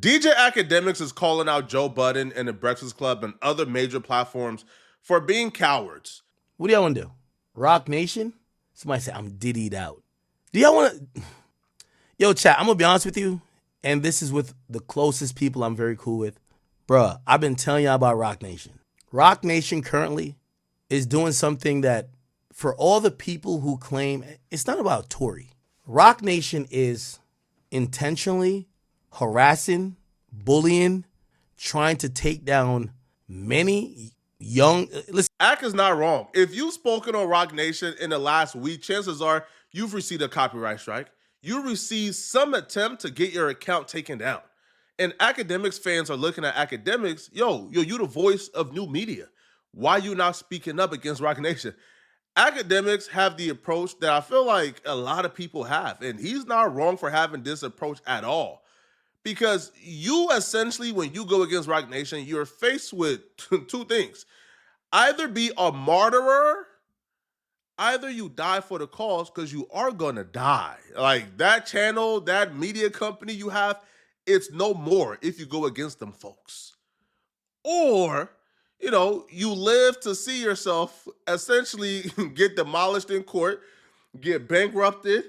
DJ Akademiks is calling out Joe Budden and the Breakfast Club and other major platforms for being cowards. What do y'all want to do? Roc Nation? Somebody say I'm diddied out. Do y'all want to? Yo, chat, I'm going to be honest with you, and this is with the closest people I'm very cool with. Bruh, I've been telling y'all about Roc Nation. Roc Nation currently is doing something that, for all the people who claim, it's not about Tory. Roc Nation is intentionally harassing, bullying, trying to take down many young... Listen, Ak is not wrong. If you've spoken on Roc Nation in the last week, chances are you've received a copyright strike. You received some attempt to get your account taken down. And Akademiks fans are looking at Akademiks, you the voice of new media. Why you not speaking up against Roc Nation? Akademiks have the approach that I feel like a lot of people have, and he's not wrong for having this approach at all. Because you essentially, when you go against Roc Nation, you're faced with two things. Either be a martyr, either you die for the cause, because you are going to die. Like, that channel, that media company you have, it's no more if you go against them folks. Or, you live to see yourself essentially get demolished in court, get bankrupted,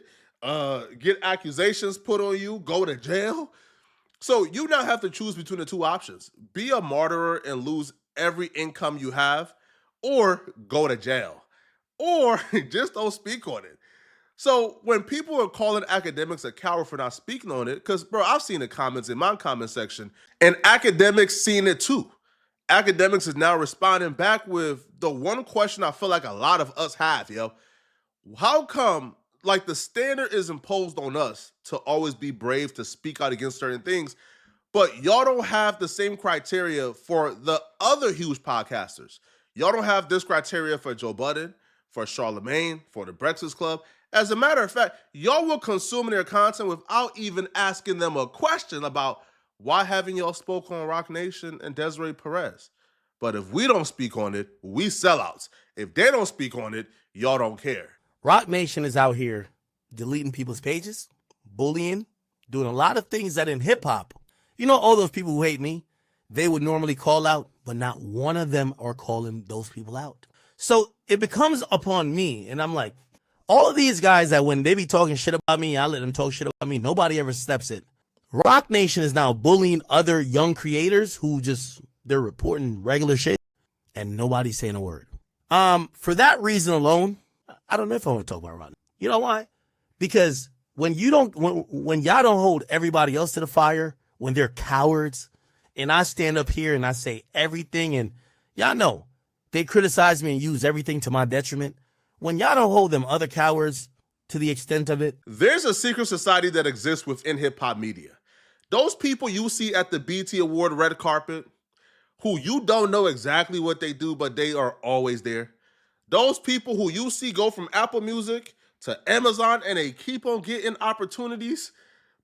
get accusations put on you, go to jail. So you now have to choose between the two options. Be a martyr and lose every income you have, or go to jail. Or just don't speak on it. So when people are calling Akademiks a coward for not speaking on it, because, bro, I've seen the comments in my comment section, and Akademiks seen it too. Akademiks is now responding back with the one question I feel like a lot of us have, How come, like, the standard is imposed on us to always be brave, to speak out against certain things, but y'all don't have the same criteria for the other huge podcasters? Y'all don't have this criteria for Joe Budden, for Charlemagne, for the Breakfast Club. As a matter of fact, y'all will consume their content without even asking them a question about why haven't y'all spoke on Roc Nation and Desiree Perez. But if we don't speak on it, we sellouts. If they don't speak on it, y'all don't care. Roc Nation is out here deleting people's pages, bullying, doing a lot of things that in hip-hop, all those people who hate me, they would normally call out, but not one of them are calling those people out. So it becomes upon me, and I'm like, all of these guys that when they be talking shit about me, I let them talk shit about me. Nobody ever steps in. Roc Nation is now bullying other young creators who they're reporting regular shit and nobody's saying a word. For that reason alone, I don't know if I want to talk about Roc Nation. You know why? Because when y'all don't hold everybody else to the fire, when they're cowards, and I stand up here and I say everything, and y'all know they criticize me and use everything to my detriment. When y'all don't hold them other cowards to the extent of it. There's a secret society that exists within hip-hop media. Those people you see at the BET Award red carpet, who you don't know exactly what they do, but they are always there. Those people who you see go from Apple Music to Amazon and they keep on getting opportunities,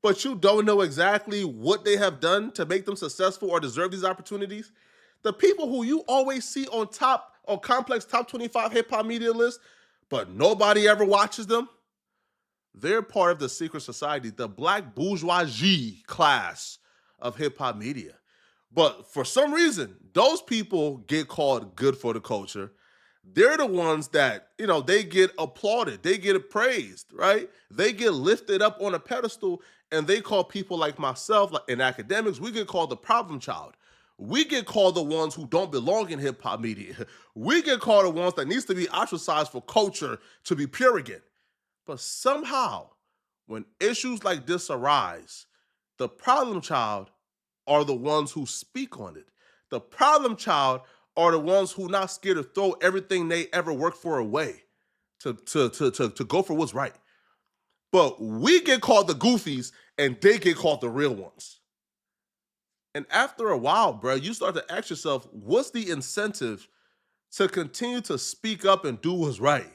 but you don't know exactly what they have done to make them successful or deserve these opportunities. The people who you always see on Complex Top 25 hip-hop media list, but nobody ever watches them, they're part of the secret society, the black bourgeoisie class of hip-hop media. But for some reason, those people get called good for the culture. They're the ones that, they get applauded. They get praised, right? They get lifted up on a pedestal, and they call people like myself, like in Akademiks, we get called the problem child. We get called the ones who don't belong in hip-hop media. We get called the ones that needs to be ostracized for culture to be pure again. But somehow, when issues like this arise, the problem child are the ones who speak on it. The problem child are the ones who not scared to throw everything they ever worked for away to go for what's right. But we get called the goofies, and they get called the real ones. And after a while, bro, you start to ask yourself, what's the incentive to continue to speak up and do what's right?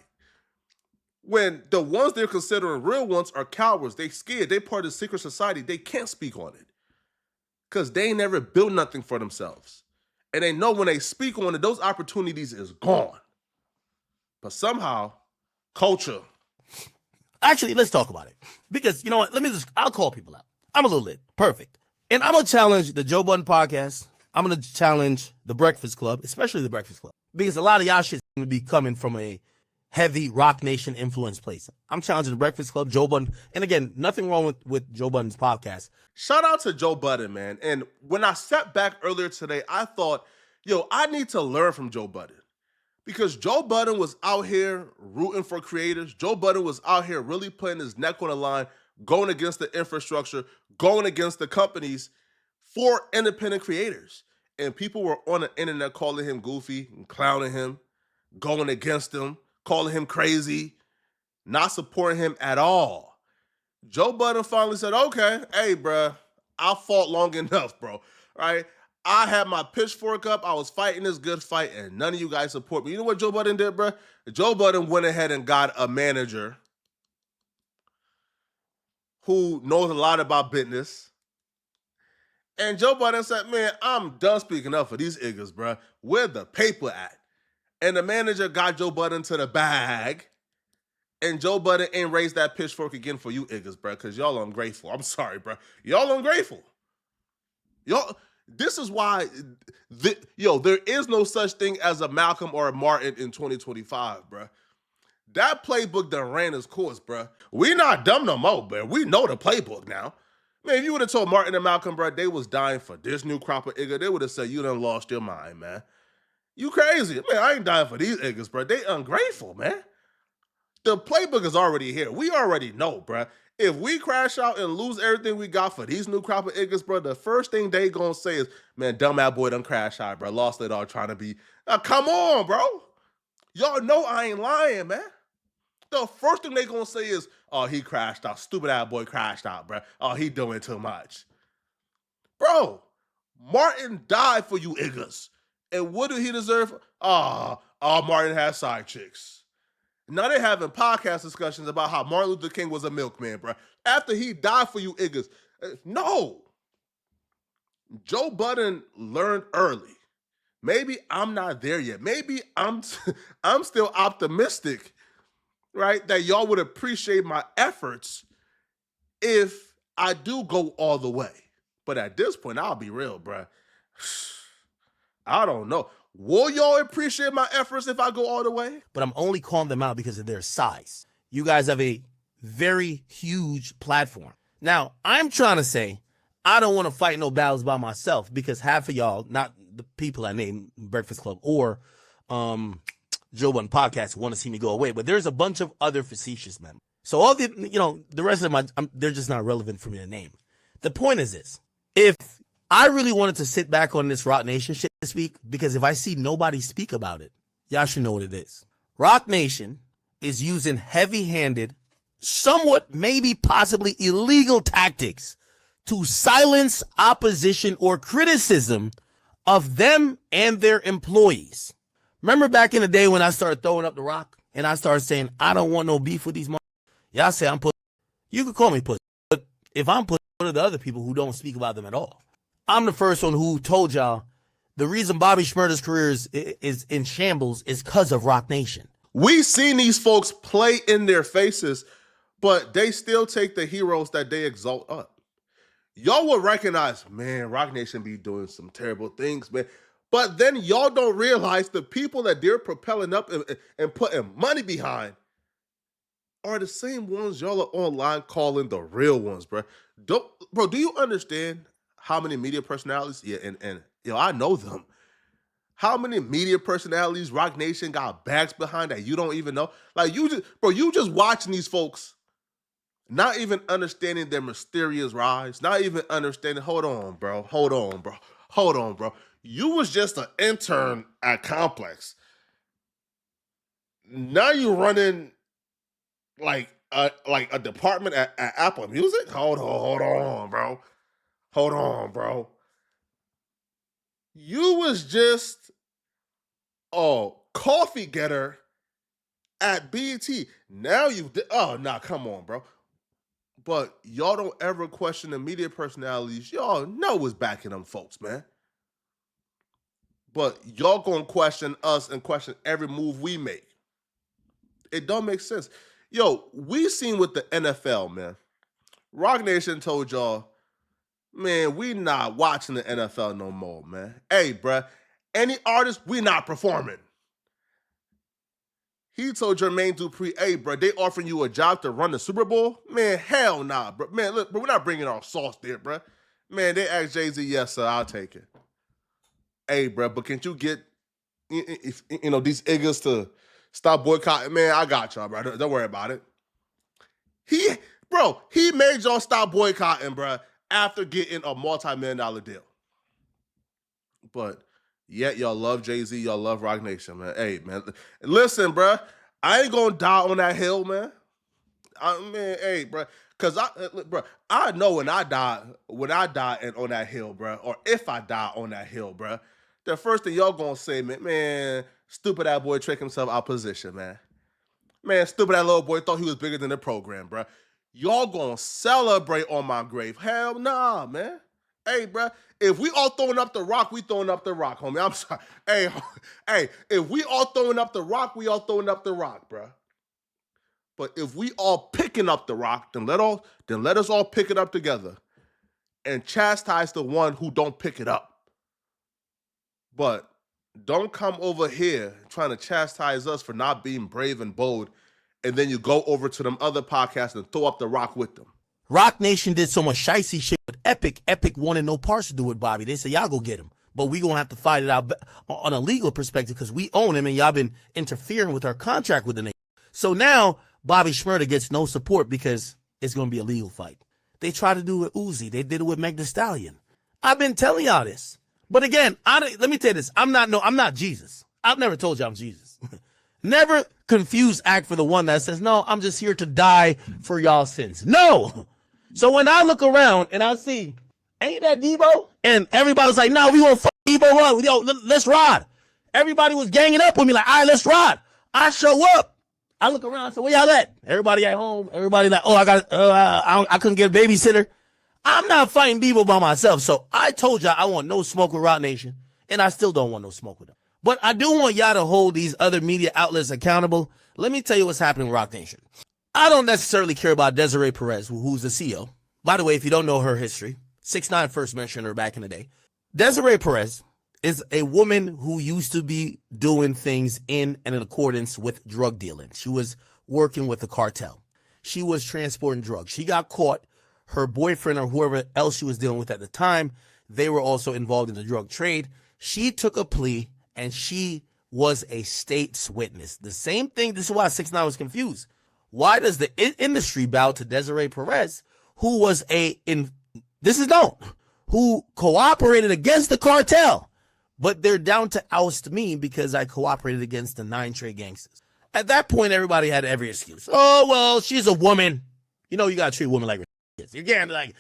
When the ones they're considering real ones are cowards, they scared, they part of the secret society, they can't speak on it. Because they never built nothing for themselves. And they know when they speak on it, those opportunities is gone. But somehow, culture. Actually, let's talk about it. Because, you know what, I'll call people out. I'm a little lit. Perfect. And I'm going to challenge the Joe Budden podcast. I'm going to challenge the Breakfast Club, especially the Breakfast Club, because a lot of y'all shit is going to be coming from a heavy Roc Nation influence place. I'm challenging the Breakfast Club, Joe Budden. And again, nothing wrong with Joe Budden's podcast. Shout out to Joe Budden, man. And when I sat back earlier today, I thought, I need to learn from Joe Budden. Because Joe Budden was out here rooting for creators. Joe Budden was out here really putting his neck on the line, going against the infrastructure, going against the companies for independent creators. And people were on the internet calling him goofy and clowning him, going against him, calling him crazy, not supporting him at all. Joe Budden finally said, okay, hey, bro, I fought long enough, bro, right? I had my pitchfork up. I was fighting this good fight, and none of you guys support me. You know what Joe Budden did, bro? Joe Budden went ahead and got a manager who knows a lot about business. And Joe Budden said, man, I'm done speaking up for these niggas, bro. Where the paper at? And the manager got Joe Budden to the bag. And Joe Budden ain't raised that pitchfork again for you niggas, bro, because y'all ungrateful. I'm sorry, bro. Y'all ungrateful. This is why, there is no such thing as a Malcolm or a Martin in 2025, bro. That playbook done ran its course, bro. We not dumb no more, bro. We know the playbook now. Man, if you would have told Martin and Malcolm, bro, they was dying for this new crop of nigga, they would have said, you done lost your mind, man. You crazy. Man, I ain't dying for these niggas, bro. They ungrateful, man. The playbook is already here. We already know, bro. If we crash out and lose everything we got for these new crop of niggas, bro, the first thing they gonna say is, man, dumb ass boy done crash out, bro. Lost it all trying to be. Come on, bro. Y'all know I ain't lying, man. The first thing they gonna say is, oh, he crashed out. Stupid ass boy crashed out, bro. Oh, he doing too much. Bro, Martin died for you niggas. And what did he deserve? Martin has side chicks. Now they're having podcast discussions about how Martin Luther King was a milkman, bro. After he died for you niggas. No. Joe Budden learned early. Maybe I'm not there yet. Maybe I'm still optimistic, right, that y'all would appreciate my efforts if I do go all the way. But at this point, I'll be real, bro. I don't know. Will y'all appreciate my efforts if I go all the way? But I'm only calling them out because of their size. You guys have a very huge platform. Now, I'm trying to say, I don't want to fight no battles by myself because half of y'all, not the people I named Breakfast Club or Joe Budden Podcast, want to see me go away. But there's a bunch of other facetious men. So all the rest of them, they're just not relevant for me to name. The point is this. If I really wanted to sit back on this Roc Nation shit this week, because if I see nobody speak about it, y'all should know what it is. Roc Nation is using heavy-handed, somewhat maybe possibly illegal tactics to silence opposition or criticism of them and their employees. Remember back in the day when I started throwing up the rock and I started saying, I don't want no beef with these motherfuckers? Y'all say I'm pussy. You can call me pussy. But if I'm pussy, what are the other people who don't speak about them at all? I'm the first one who told y'all the reason Bobby Shmurda's career is in shambles is because of Roc Nation. We seen these folks play in their faces, but they still take the heroes that they exalt up. Y'all will recognize, man, Roc Nation be doing some terrible things, man. But then y'all don't realize the people that they're propelling up and putting money behind are the same ones y'all are online calling the real ones, bro. Do you understand how many media personalities? Yeah, and I know them. How many media personalities Roc Nation got backs behind that you don't even know? Like you just watching these folks, not even understanding their mysterious rise, not even understanding. Hold on, bro. You was just an intern at Complex. Now you running like a department at Apple Music? Hold on, bro. You was just a coffee getter at BET. Now come on, bro. But y'all don't ever question the media personalities. Y'all know what's backing them folks, man. But y'all gonna question us and question every move we make. It don't make sense. Yo, we seen with the NFL, man. Roc Nation told y'all, Man, we not watching the NFL no more, man. Hey, bruh, any artist, we not performing. He told Jermaine Dupri, hey, bro, they offering you a job to run the Super Bowl? Man, hell nah, bro. Man, look, bro, we're not bringing our sauce there, bro. Man, they asked Jay-Z, yes, sir, I'll take it. Hey, bro, but can't you get, these niggas to stop boycotting? Man, I got y'all, bro. Don't worry about it. He made y'all stop boycotting, bro, after getting a multi-million-dollar deal. But yet y'all love Jay-Z, y'all love Roc Nation, man. Hey, man, listen, bro. I ain't gonna die on that hill, man. Hey, bro, because I know when I die and on that hill, bro, or if I die on that hill, bro, the first thing y'all gonna say, man, stupid that boy trick himself out position, man. Man, stupid that little boy thought he was bigger than the program, bro. Y'all gonna celebrate on my grave? Hell nah, man. Hey, bro, if we all throwing up the rock, we throwing up the rock, homie. I'm sorry. Hey, if we all throwing up the rock, we all throwing up the rock, bro. But if we all picking up the rock, then let us all pick it up together and chastise the one who don't pick it up. But don't come over here trying to chastise us for not being brave and bold, and then you go over to them other podcasts and throw up the rock with them. Roc Nation did so much shicey shit with Epic. Epic wanted no parts to do with Bobby. They said, y'all go get him. But we going to have to fight it out on a legal perspective because we own him and y'all been interfering with our contract with the nation. So now Bobby Shmurda gets no support because it's going to be a legal fight. They tried to do it with Uzi. They did it with Meg Thee Stallion. I've been telling y'all this. But again, let me tell you this. I'm not Jesus. I've never told you I'm Jesus. Never confuse act for the one that says, no, I'm just here to die for y'all sins. No. So when I look around and I see, ain't that Debo? And everybody's like, no, we want to fuck Debo up. Yo, let's ride. Everybody was ganging up with me like, all right, let's ride. I show up. I look around and say, where y'all at? Everybody at home. Everybody like, oh, I couldn't get a babysitter. I'm not fighting Debo by myself. So I told y'all I want no smoke with Roc Nation, and I still don't want no smoke with them. But I do want y'all to hold these other media outlets accountable. Let me tell you what's happening with Roc Nation. I don't necessarily care about Desiree Perez, who's the CEO. By the way, if you don't know her history, 6ix9ine first mentioned her back in the day. Desiree Perez is a woman who used to be doing things in and in accordance with drug dealing. She was working with the cartel. She was transporting drugs. She got caught. Her boyfriend or whoever else she was dealing with at the time, they were also involved in the drug trade. She took a plea and she was a state's witness. The same thing. This is why 6ix9ine was confused. Why does the industry bow to Desiree Perez, who was who cooperated against the cartel, but they're down to oust me because I cooperated against the 9 Trey gangsters. At that point, everybody had every excuse. Oh, well, she's a woman. You know, you got to treat women like kids. Again, like,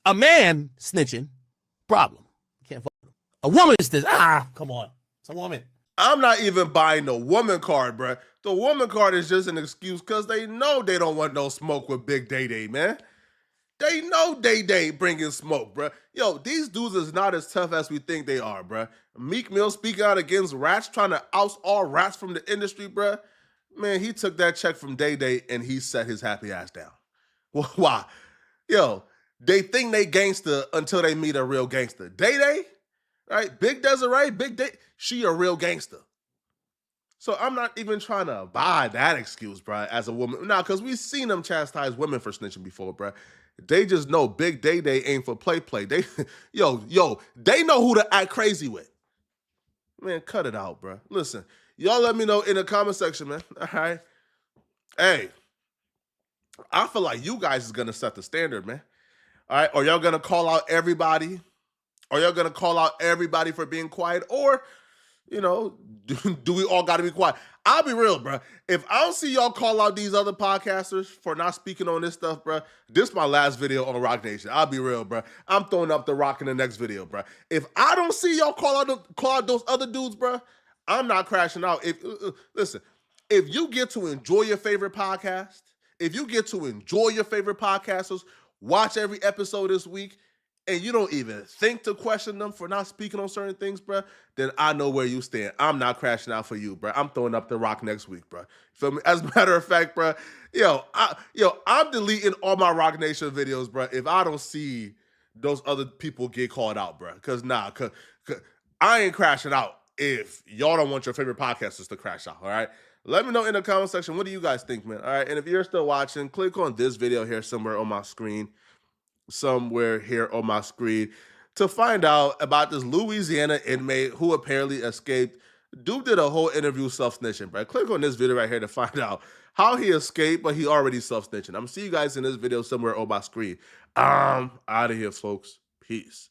a man snitching, problem. You can't fuck with him. A woman is this, come on. It's a woman. I'm not even buying the woman card, bro. The woman card is just an excuse because they know they don't want no smoke with Big Day Day, man. They know Day Day bringing smoke, bro. Yo, these dudes is not as tough as we think they are, bro. Meek Mill speaking out against rats, trying to oust all rats from the industry, bro. Man, he took that check from Day Day and he set his happy ass down. Well, why? Yo, they think they gangster until they meet a real gangster. Day Day, right? Big Desiree, Big Day, she a real gangster. So I'm not even trying to buy that excuse, bro, as a woman. Nah, because we've seen them chastise women for snitching before, bro. They just know Big Day Day ain't for play. They, they know who to act crazy with. Man, cut it out, bro. Listen, y'all let me know in the comment section, man. All right? Hey, I feel like you guys is going to set the standard, man. All right? Or y'all going to call out everybody? Or y'all going to call out everybody for being quiet? Or, do we all got to be quiet? I'll be real, bro. If I don't see y'all call out these other podcasters for not speaking on this stuff, bro, this is my last video on Roc Nation. I'll be real, bro. I'm throwing up the rock in the next video, bro. If I don't see y'all call out those other dudes, bro, I'm not crashing out. Listen, if you get to enjoy your favorite podcast, if you get to enjoy your favorite podcasters, watch every episode this week, and you don't even think to question them for not speaking on certain things, bro, then I know where you stand. I'm not crashing out for you, bro. I'm throwing up the rock next week, bro. Feel me? As a matter of fact, bro, I'm deleting all my Roc Nation videos, bro, if I don't see those other people get called out, bro. Because cause I ain't crashing out if y'all don't want your favorite podcasters to crash out. All right. Let me know in the comment section. What do you guys think, man? All right. And if you're still watching, click on this video here somewhere on my screen. To find out about this Louisiana inmate who apparently escaped. Dude did a whole interview self-snitching, bro. Click on this video right here to find out how he escaped, but he already self-snitching. I'm gonna see you guys in this video somewhere on my screen. Out of here, folks. Peace.